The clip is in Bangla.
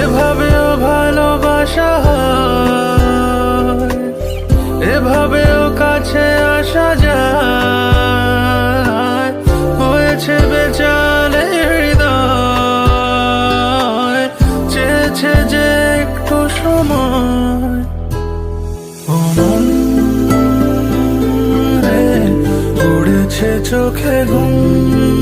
এভাবেও ভালোবাসা হয়, এভাবেও কাছে আসা যায়। হয়েছে বেচালে হৃদয়, চেয়েছে যে একটু সময়। ও মন রে, উড়েছে চোখে ঘুম।